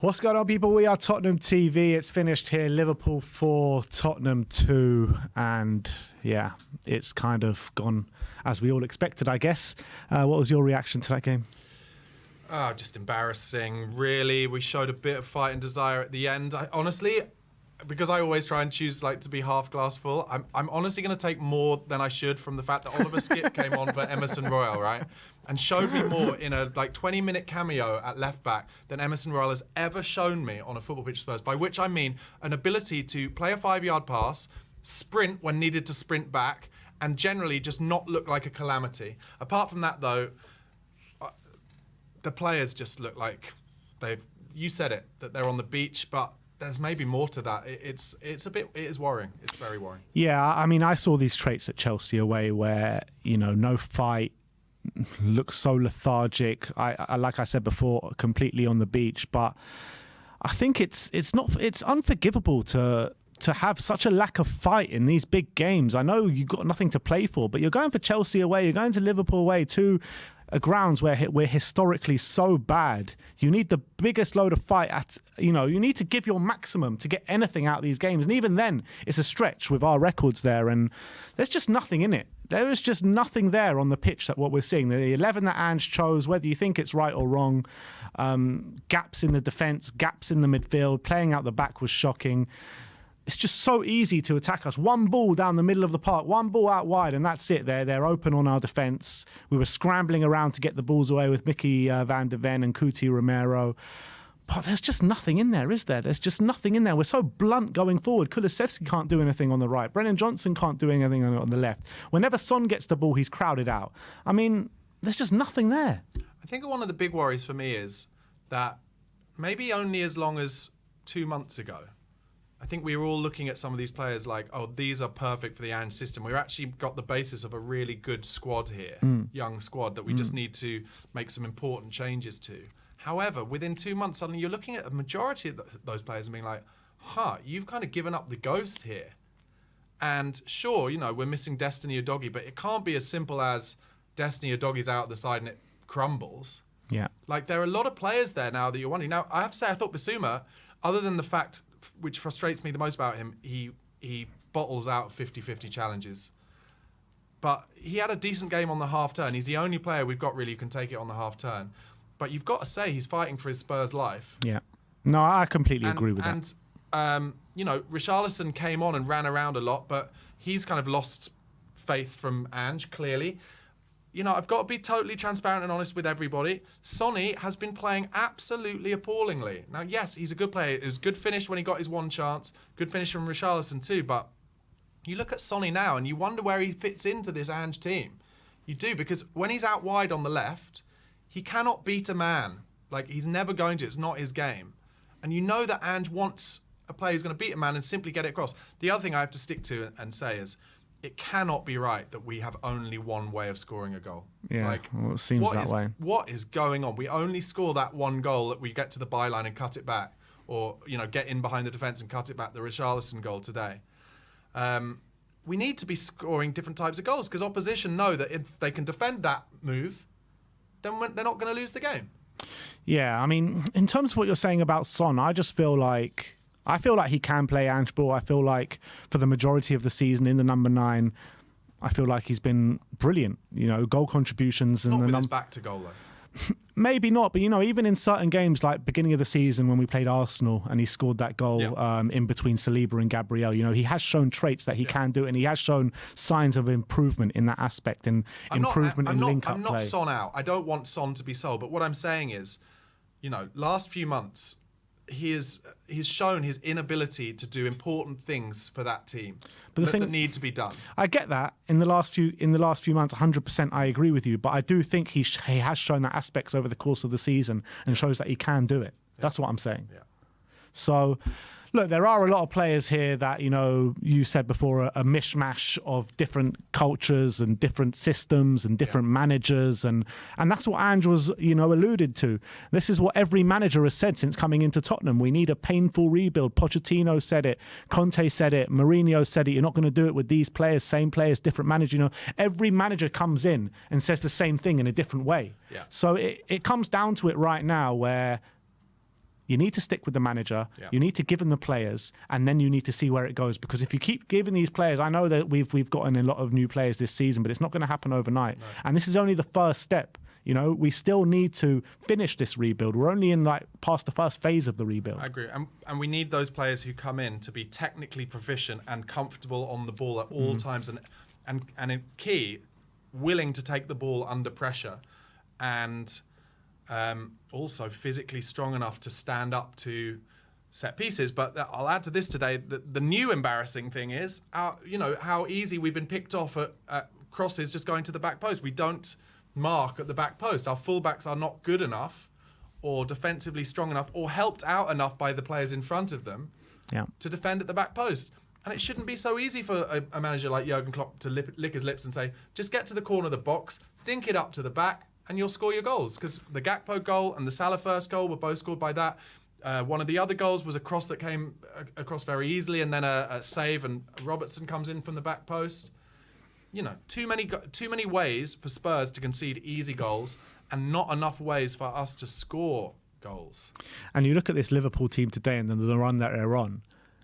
What's going on, people? We are Tottenham TV. It's finished here. Liverpool 4, Tottenham 2. And yeah, it's kind of gone as we all expected, I guess. What was your reaction to that game? Just embarrassing, really. We showed a bit of fight and desire at the end. Honestly, because I always try and choose to be half glass full, I'm honestly going to take more than I should from the fact that Ole Skipp came on for Emerson Royal, right? And showed me more in a 20-minute cameo at left back than Emerson Royal has ever shown me on a football pitch Spurs, by which I mean an ability to play a 5-yard pass, sprint when needed to sprint back, and generally just not look like a calamity. Apart from that, though, the players just look like you said it, that they're on the beach, but there's maybe more to that. It is worrying. It's very worrying. Yeah, I mean, I saw these traits at Chelsea away where, no fight, looks so lethargic. I like I said before, completely on the beach. But I think it's unforgivable to have such a lack of fight in these big games. I know you've got nothing to play for, but you're going for Chelsea away, you're going to Liverpool away, two grounds where we're historically so bad. You need the biggest load of fight you need to give your maximum to get anything out of these games. And even then, it's a stretch with our records there, and there's just nothing in it. There is just nothing there on the pitch that what we're seeing. The 11 that Ange chose, whether you think it's right or wrong, gaps in the defence, gaps in the midfield, playing out the back was shocking. It's just so easy to attack us. One ball down the middle of the park, one ball out wide, and that's it. They're open on our defence. We were scrambling around to get the balls away with Mickey van der Ven and Cuti Romero. But there's just nothing in there, is there? There's just nothing in there. We're so blunt going forward. Kulusevski can't do anything on the right. Brennan Johnson can't do anything on the left. Whenever Son gets the ball, he's crowded out. I mean, there's just nothing there. I think one of the big worries for me is that maybe only as long as 2 months ago, I think we were all looking at some of these players like, oh, these are perfect for the Ange system. We've actually got the basis of a really good squad here, young squad, that we just need to make some important changes to. However, within 2 months, suddenly you're looking at a majority of those players and being like, you've kind of given up the ghost here. And sure, we're missing Destiny Udogie, but it can't be as simple as Destiny Udogie's out the side and it crumbles. Yeah. There are a lot of players there now that you're wondering. Now, I have to say, I thought Bissouma, other than the fact which frustrates me the most about him, he bottles out 50-50 challenges. But he had a decent game on the half turn. He's the only player we've got really who can take it on the half turn. But you've got to say he's fighting for his Spurs life. Yeah. No, I completely agree with that. And, Richarlison came on and ran around a lot, but he's kind of lost faith from Ange, clearly. I've got to be totally transparent and honest with everybody. Sonny has been playing absolutely appallingly. Now, yes, he's a good player. It was a good finish when he got his one chance. Good finish from Richarlison too. But you look at Sonny now and you wonder where he fits into this Ange team. You do, because when he's out wide on the left, he cannot beat a man. He's never going to. It's not his game. And you know that Ange wants a player who's going to beat a man and simply get it across. The other thing I have to stick to and say is, it cannot be right that we have only one way of scoring a goal. Yeah, well, it seems that way. What is going on? We only score that one goal that we get to the byline and cut it back, or get in behind the defence and cut it back. The Richarlison goal today. We need to be scoring different types of goals, because opposition know that if they can defend that move, then they're not going to lose the game. Yeah, I mean, in terms of what you're saying about Son, I just feel like he can play Ange ball. I feel like for the majority of the season in the number 9, I feel like he's been brilliant. Goal contributions and not with his back to goal though. Maybe not, but even in certain games like beginning of the season when we played Arsenal and he scored that goal in between Saliba and Gabriel, he has shown traits that he can do it, and he has shown signs of improvement in that aspect and improvement in link-up play. I'm not Son out. I don't want Son to be sold, but what I'm saying is, last few months, he's shown his inability to do important things for that team that need to be done. I get that in the last few months, 100%. I agree with you, but I do think he has shown that aspects over the course of the season and shows that he can do it. Yeah. That's what I'm saying. Yeah. So, look, there are a lot of players here that, you said before, a mishmash of different cultures and different systems and different managers. And that's what Ange was, alluded to. This is what every manager has said since coming into Tottenham. We need a painful rebuild. Pochettino said it. Conte said it. Mourinho said it. You're not going to do it with these players, same players, different manager. Every manager comes in and says the same thing in a different way. Yeah. So it comes down to it right now where You need to stick with the manager. Yeah. You need to give them the players, and then you need to see where it goes. Because if you keep giving these players, I know that we've gotten a lot of new players this season, but it's not going to happen overnight. No. And this is only the first step. You know, we still need to finish this rebuild. We're only in past the first phase of the rebuild. I agree, and we need those players who come in to be technically proficient and comfortable on the ball at all times, and in key, willing to take the ball under pressure, and also physically strong enough to stand up to set pieces. But I'll add to this today that the new embarrassing thing is, how easy we've been picked off at crosses just going to the back post. We don't mark at the back post. Our fullbacks are not good enough or defensively strong enough or helped out enough by the players in front of them to defend at the back post. And it shouldn't be so easy for a manager like Jurgen Klopp to lick his lips and say, just get to the corner of the box, dink it up to the back, and you'll score your goals. Because the Gakpo goal and the Salah first goal were both scored by that. One of the other goals was a cross that came across very easily, and then a save, and Robertson comes in from the back post. You know, too many ways for Spurs to concede easy goals, and not enough ways for us to score goals. And you look at this Liverpool team today and the run that they're on.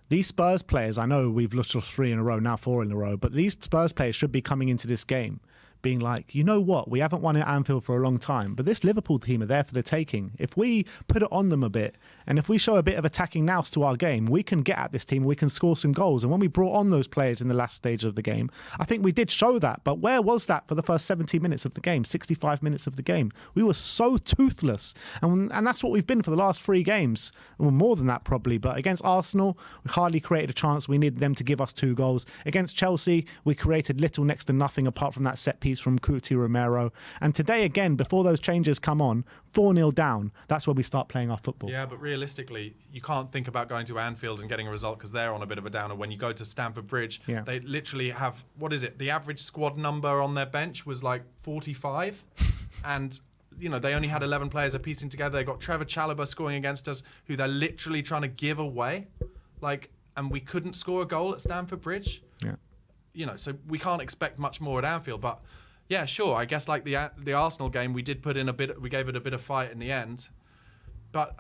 These Spurs players, I know we've lost 3 in a row, now 4 in a row, but these Spurs players should be coming into this game being like, you know what, we haven't won at Anfield for a long time, but this Liverpool team are there for the taking. If we put it on them a bit, and if we show a bit of attacking nous to our game, we can get at this team, we can score some goals. And when we brought on those players in the last stage of the game, I think we did show that. But where was that for the first 70 minutes of the game, 65 minutes of the game? We were so toothless. And that's what we've been for the last 3 games. Well, more than that probably. But against Arsenal, we hardly created a chance. We needed them to give us 2 goals. Against Chelsea, we created little next to nothing apart from that set piece from Cuti Romero. And today, again, before those changes come on, 4-0 down, that's where we start playing our football. Yeah, but realistically, you can't think about going to Anfield and getting a result because they're on a bit of a downer. When you go to Stamford Bridge, they literally have, what is it? The average squad number on their bench was like 45. And, you know, they only had 11 players are piecing together. They got Trevor Chalobah scoring against us, who they're literally trying to give away. And we couldn't score a goal at Stamford Bridge. Yeah. You know, so we can't expect much more at Anfield. But yeah, sure. I guess like the Arsenal game, we did put in we gave it a bit of fight in the end. But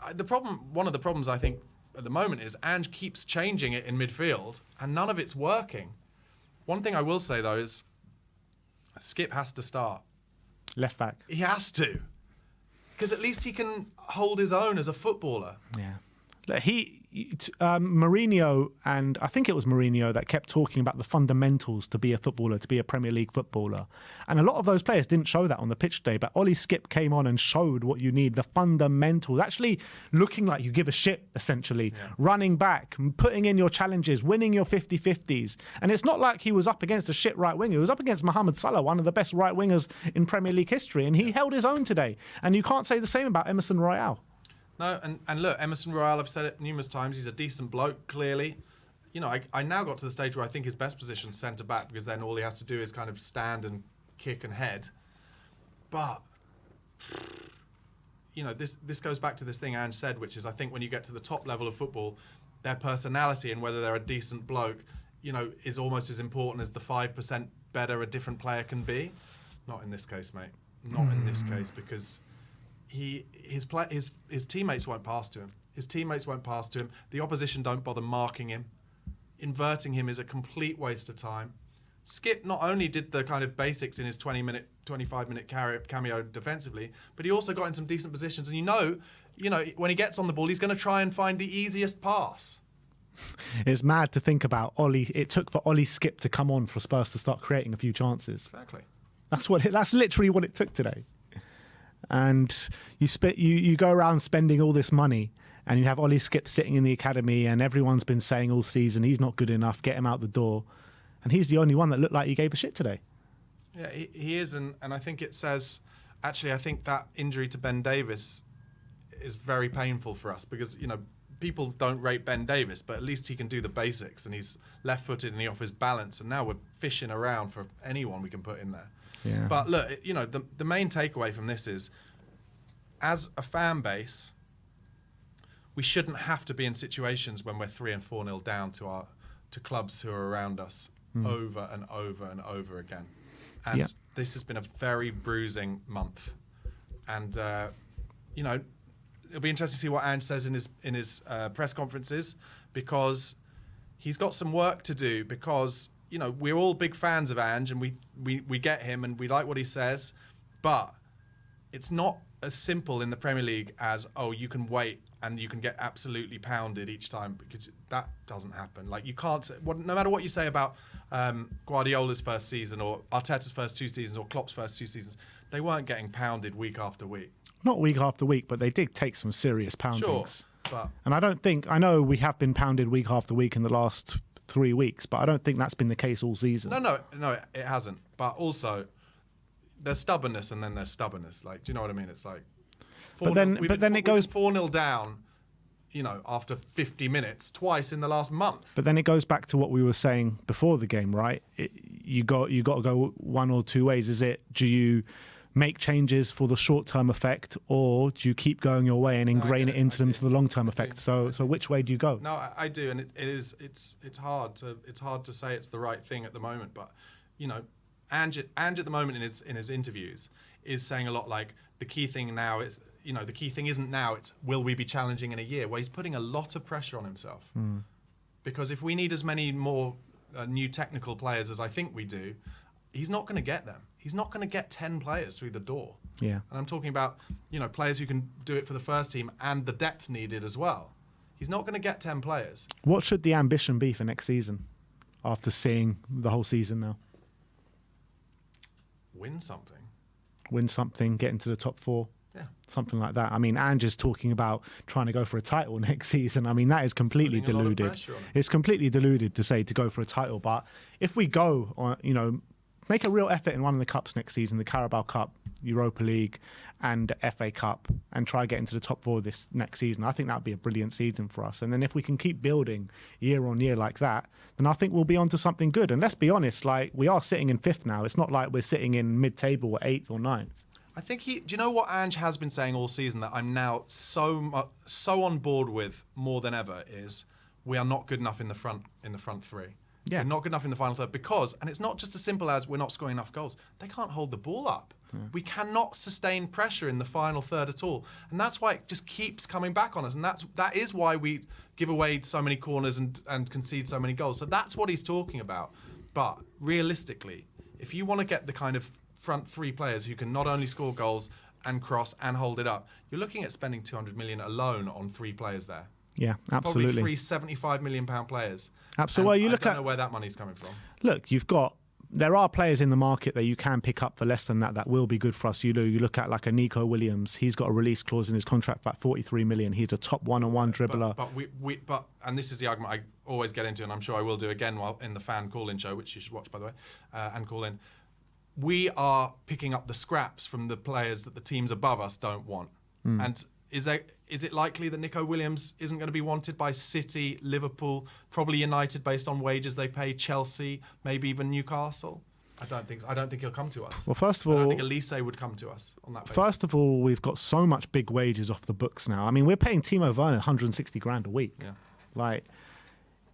one of the problems I think at the moment is Ange keeps changing it in midfield, and none of it's working. One thing I will say though is, Skipp has to start left back. He has to, because at least he can hold his own as a footballer. Yeah. Look, Mourinho, and I think it was Mourinho that kept talking about the fundamentals to be a footballer, to be a Premier League footballer. And a lot of those players didn't show that on the pitch today, but Ole Skipp came on and showed what you need, the fundamentals, actually looking like you give a shit, essentially, running back, putting in your challenges, winning your 50-50s. And it's not like he was up against a shit right winger. He was up against Mohamed Salah, one of the best right wingers in Premier League history, and he held his own today. And you can't say the same about Emerson Royale. No, and look, Emerson Royale, I've said it numerous times, he's a decent bloke, clearly. You know, I now got to the stage where I think his best position is centre-back, because then all he has to do is kind of stand and kick and head. But, you know, this goes back to this thing Ange said, which is I think when you get to the top level of football, their personality and whether they're a decent bloke, you know, is almost as important as the 5% better a different player can be. Not in this case, mate. Not in this case, because his teammates won't pass to him. His teammates won't pass to him. The opposition don't bother marking him. Inverting him is a complete waste of time. Skipp not only did the kind of basics in his 25-minute cameo defensively, but he also got in some decent positions. And you know, when he gets on the ball, he's going to try and find the easiest pass. It's mad to think about it took for Ole Skipp to come on for Spurs to start creating a few chances. Exactly. That's literally what it took today. And you go around spending all this money, and you have Ole Skipp sitting in the academy, and everyone's been saying all season he's not good enough, get him out the door. And he's the only one that looked like he gave a shit today. Yeah, he is, and I think it says, actually, I think that injury to Ben Davies is very painful for us, because, you know, people don't rate Ben Davies, but at least he can do the basics, and he's left-footed and he offers balance, and now we're fishing around for anyone we can put in there. Yeah. But look, you know, the main takeaway from this is, as a fan base, we shouldn't have to be in situations when we're 3 and 4-0 down to clubs who are around us over and over and over again. And this has been a very bruising month. And, you know, it'll be interesting to see what Ange says in his press conferences, because he's got some work to do. Because we're all big fans of Ange, and we get him and we like what he says, but it's not as simple in the Premier League as, oh, you can wait and you can get absolutely pounded each time, because that doesn't happen. Like, you can't, no matter what you say about Guardiola's first season or Arteta's first 2 seasons or Klopp's first 2 seasons, they weren't getting pounded week after week. Not week after week, but they did take some serious poundings. Sure, and I know we have been pounded week after week in the last 3 weeks, but I don't think that's been the case all season. No, it hasn't. But also, there's stubbornness and then there's stubbornness. Like, do you know what I mean? It's like, but then it goes 4-0 down, after 50 minutes twice in the last month. But then it goes back to what we were saying before the game, right? You got to go one or two ways. Do you make changes for the short-term effect, or do you keep going your way and ingrain it into them to the long-term effect? So which way do you go? No, I do, and it's hard to say it's the right thing at the moment. But Ange at the moment in his interviews is saying a lot like, the key thing now is, the key thing isn't now, it's will we be challenging in a year? Well, he's putting a lot of pressure on himself. Because if we need as many more new technical players as I think we do, he's not going to get them. He's not going to get 10 players through the door. Yeah. And I'm talking about, players who can do it for the first team and the depth needed as well. He's not going to get 10 players. What should the ambition be for next season, after seeing the whole season now? Win something, get into the top 4. Yeah. Something like that. I mean, Ange is talking about trying to go for a title next season. I mean, that is completely deluded. It's completely deluded to go for a title. But if we go on, make a real effort in one of the cups next season, the Carabao Cup, Europa League and FA Cup, and try to get into the top 4 this next season, I think that would be a brilliant season for us. And then if we can keep building year on year like that, then I think we'll be onto something good. And let's be honest, like, we are sitting in 5th now. It's not like we're sitting in mid-table or 8th or 9th. I think do you know what Ange has been saying all season that I'm now so on board with more than ever, is we are not good enough in the front 3. Yeah. We're not good enough in the final third because, and it's not just as simple as we're not scoring enough goals. They can't hold the ball up. Yeah. We cannot sustain pressure in the final third at all. And that's why it just keeps coming back on us. And that is why we give away so many corners and concede so many goals. So that's what he's talking about. But realistically, if you want to get the kind of front 3 players who can not only score goals and cross and hold it up, you're looking at spending 200 million alone on 3 players there. Yeah, absolutely. Probably 3 £75 million players. Absolutely. Well, I don't know where that money's coming from. Look, there are players in the market that you can pick up for less than that will be good for us. You look at like a Nico Williams. He's got a release clause in his contract for about 43 million. He's a top one-on-one dribbler. But and this is the argument I always get into, and I'm sure I will do again while in the fan call-in show, which you should watch, by the way, and call in. We are picking up the scraps from the players that the teams above us don't want. And is it likely that Nico Williams isn't going to be wanted by City, Liverpool, probably United based on wages they pay, Chelsea, maybe even Newcastle? I don't think he'll come to us. Well, first of all, I don't think Elise would come to us on that basis. First of all, we've got so much big wages off the books now. I mean, we're paying Timo Werner 160 grand a week. Yeah. Like,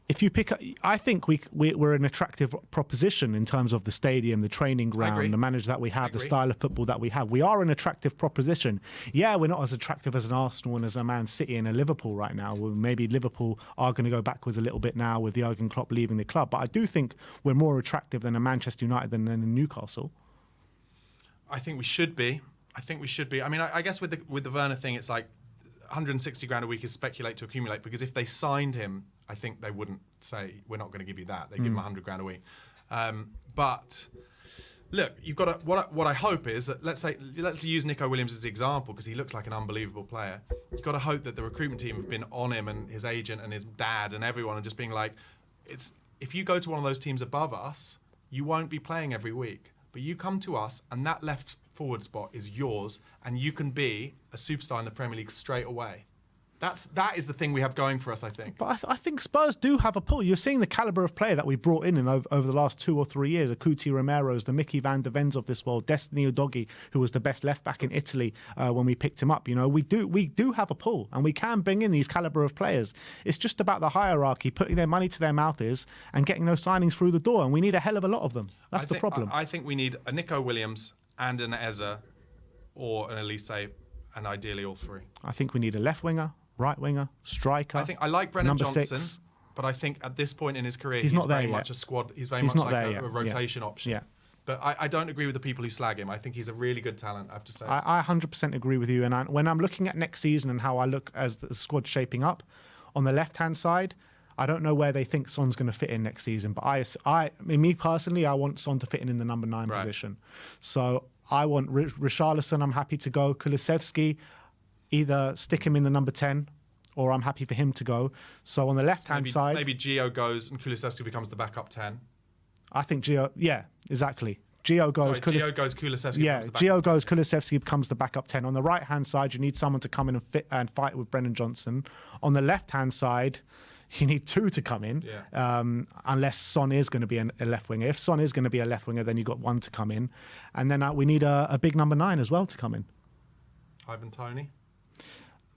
if you pick up, I think we're an attractive proposition in terms of the stadium, the training ground, the manager that we have, the style of football that we have. We are an attractive proposition. Yeah, we're not as attractive as an Arsenal and as a Man City and a Liverpool right now. Well, maybe Liverpool are going to go backwards a little bit now with Jurgen Klopp leaving the club. But I do think we're more attractive than a Manchester United than a Newcastle. I think we should be. I mean, I guess with the Werner thing, it's like 160 grand a week is speculate to accumulate, because if they signed him, I think they wouldn't say we're not going to give you that. They give him 100 grand a week. But look, you've got to, what I hope is that let's use Nico Williams as the example, because he looks like an unbelievable player. You've got to hope that the recruitment team have been on him and his agent and his dad and everyone, and just being like, if you go to one of those teams above us, you won't be playing every week, but you come to us and that left forward spot is yours, and you can be a superstar in the Premier League straight away. That is the thing we have going for us, I think. But I think Spurs do have a pull. You're seeing the calibre of player that we brought in over the last 2 or 3 years. Akuti Romero's, the Mickey van der Vens of this world, Destiny Udogie, who was the best left back in Italy when we picked him up. You know, we do have a pull, and we can bring in these calibre of players. It's just about the hierarchy, putting their money to their mouth and getting those signings through the door. And we need a hell of a lot of them. That's the problem. I think we need a Nico Williams and an Eze or an Elise and ideally all three. I think we need a left winger, right winger, striker. I think I like Brennan number Johnson, 6. but I think at this point in his career, He's not there very yet. much a squad. He's very He's much not like there yet. a rotation option. Yeah. But I don't agree with the people who slag him. I think he's a really good talent, I have to say. I 100% agree with you. And when I'm looking at next season and how I look as the squad shaping up, on the left-hand side, I don't know where they think Son's going to fit in next season. But I mean, me personally, I want Son to fit in the number 9 position. So I want Richarlison, I'm happy to go. Kulusevski, either stick him in the number 10 or I'm happy for him to go. So on the left-hand side... Maybe Gio goes and Kulusevski becomes the backup 10. I think Gio... Yeah, exactly. Gio goes... Gio goes, Kulusevski Yeah, becomes the backup Gio goes, Kulusevski becomes the backup 10. On the right-hand side, you need someone to come in and fight with Brennan Johnson. On the left-hand side, you need 2 to come in, unless Son is going to be a left winger. If Son is going to be a left winger, then you've got 1 to come in. And then we need a big number 9 as well to come in. Ivan Toney.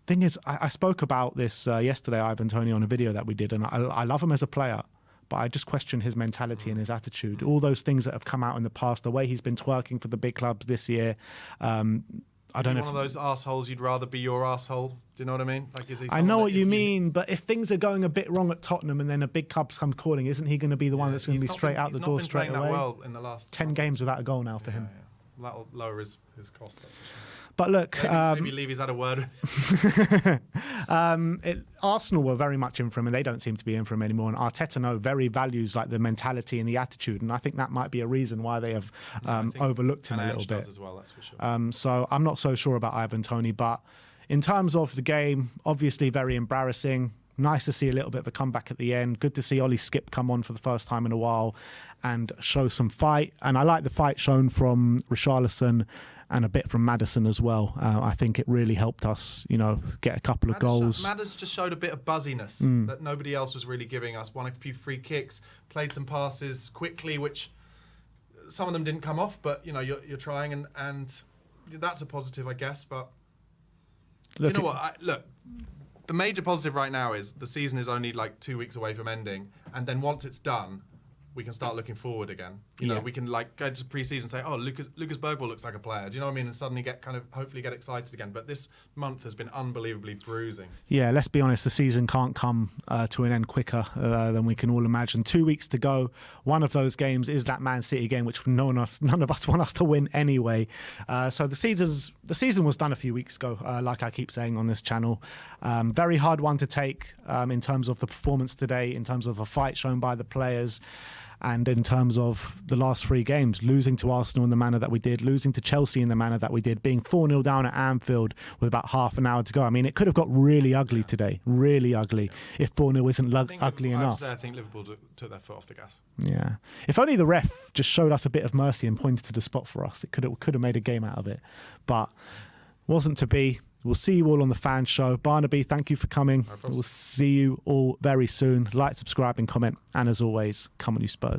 Thing is, I spoke about this yesterday, Ivan Toney, on a video that we did, and I love him as a player, but I just question his mentality and his attitude. All those things that have come out in the past, the way he's been twerking for the big clubs this year. I don't know. One of those assholes you'd rather be your asshole. Do you know what I mean? Like, is he? I know what you mean, but if things are going a bit wrong at Tottenham and then a big club comes calling, isn't he going to be the one that's going to be straight out the door straight away? He's not been playing that well in the last 10 games without a goal now for him. Yeah. That'll lower his cost. That's for sure. But look, maybe Levy's had a word. Arsenal were very much in for him, and they don't seem to be in for him anymore. And Arteta very values like the mentality and the attitude, and I think that might be a reason why they have overlooked him a little bit. As well, that's for sure. So I'm not so sure about Ivan Toney, but in terms of the game, obviously very embarrassing. Nice to see a little bit of a comeback at the end. Good to see Ole Skipp come on for the first time in a while and show some fight. And I like the fight shown from Richarlison and a bit from Maddison as well. I think it really helped us, get a couple of goals. Maddison just showed a bit of buzziness that nobody else was really giving us. Won a few free kicks, played some passes quickly, which some of them didn't come off, but you're trying, and that's a positive, I guess. But look, you know what? The major positive right now is the season is only like 2 weeks away from ending, and then once it's done, we can start looking forward again. We can go to pre-season and say, oh, Lucas Bergwall looks like a player. Do you know what I mean? And suddenly hopefully get excited again. But this month has been unbelievably bruising. Yeah, let's be honest, the season can't come to an end quicker than we can all imagine. 2 weeks to go. One of those games is that Man City game, which none of us want us to win anyway. So the season was done a few weeks ago, like I keep saying on this channel. Very hard one to take in terms of the performance today, in terms of a fight shown by the players. And in terms of the last 3 games, losing to Arsenal in the manner that we did, losing to Chelsea in the manner that we did, being 4-0 down at Anfield with about half an hour to go. I mean, it could have got really ugly today, really ugly, if 4-0 isn't ugly enough. I think Liverpool took their foot off the gas. Yeah. If only the ref just showed us a bit of mercy and pointed to the spot for us, it could have made a game out of it. But wasn't to be. We'll see you all on the fan show. Barnaby, thank you for coming. We'll see you all very soon. Like, subscribe and comment. And as always, come on you Spurs.